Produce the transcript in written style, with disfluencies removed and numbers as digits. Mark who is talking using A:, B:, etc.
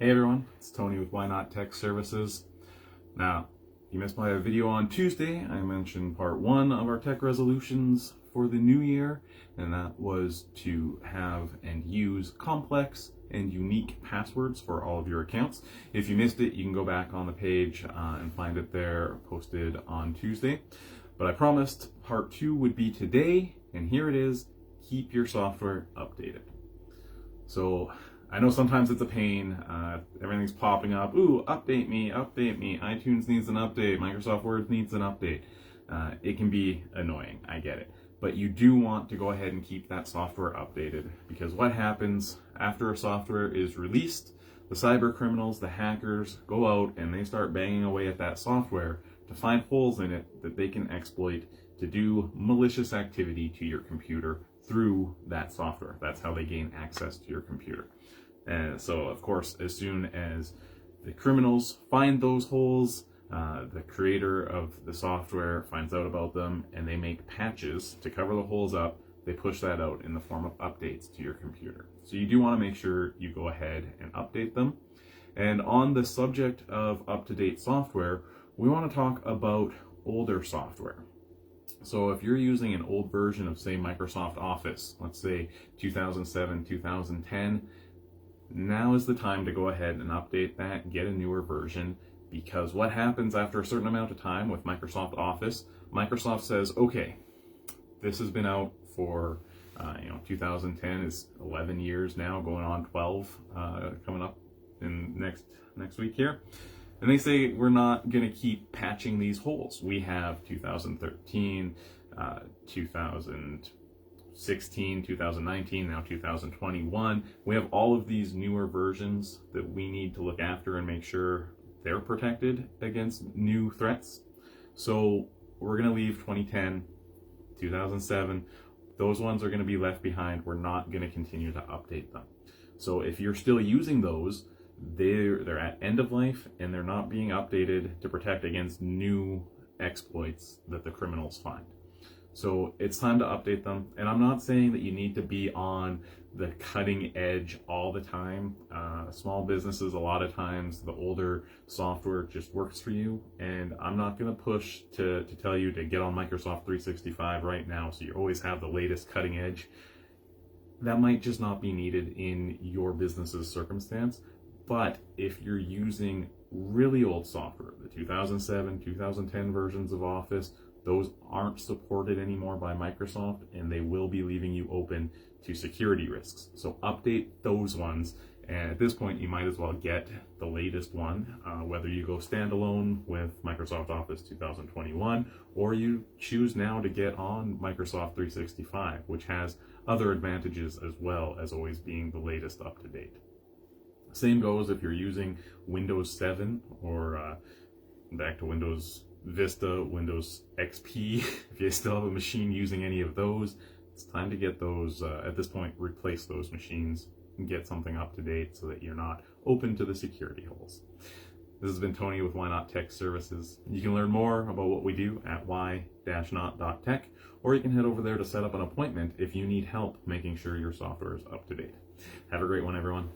A: Hey everyone, it's Tony with Why Not Tech Services. Now, you missed my video on Tuesday. I mentioned part one of our tech resolutions for the new year, and that was to have and use complex and unique passwords for all of your accounts. If you missed it, you can go back on the page and find it there posted on Tuesday. But I promised part two would be today, and here it is. Keep your software updated. So I know sometimes it's a pain. Everything's popping up. Ooh, update me, update me. iTunes needs an update. Microsoft Word needs an update. It can be annoying. I get it. But you do want to go ahead and keep that software updated, because what happens after a software is released, the cyber criminals, the hackers, go out and they start banging away at that software to find holes in it that they can exploit to do malicious activity to your computer through that software. That's how they gain access to your computer. And so, of course, as soon as the criminals find those holes, the creator of the software finds out about them, and they make patches to cover the holes up. They push that out in the form of updates to your computer. So you do want to make sure you go ahead and update them. And on the subject of up-to-date software, we want to talk about older software. So if you're using an old version of, say, Microsoft Office, let's say 2007, 2010, now is the time to go ahead and update that, get a newer version, because what happens after a certain amount of time with Microsoft Office, Microsoft says, okay, this has been out for, 2010 is 11 years now, going on 12, coming up in next week here. And they say, we're not going to keep patching these holes. We have 2013, 2016, 2019, now 2021. We have all of these newer versions that we need to look after and make sure they're protected against new threats. So we're going to leave 2010, 2007. Those ones are going to be left behind. We're not going to continue to update them. So if you're still using those, they're at end of life and they're not being updated to protect against new exploits that the criminals find. So it's time to update them. And I'm not saying that you need to be on the cutting edge all the time. Small businesses, a lot of times, the older software just works for you. And I'm not going to push to tell you to get on Microsoft 365 right now so you always have the latest cutting edge. That might just not be needed in your business's circumstance. But if you're using really old software, the 2007, 2010 versions of Office, those aren't supported anymore by Microsoft, and they will be leaving you open to security risks. So update those ones, and at this point you might as well get the latest one, whether you go standalone with Microsoft Office 2021, or you choose now to get on Microsoft 365, which has other advantages as well as always being the latest up to date. Same goes if you're using Windows 7 or back to Windows Vista, Windows XP. If you still have a machine using any of those, it's time to get those, at this point, replace those machines and get something up to date so that you're not open to the security holes. This has been Tony with Why Not Tech Services. You can learn more about what we do at why-not.tech, or you can head over there to set up an appointment if you need help making sure your software is up to date. Have a great one, everyone.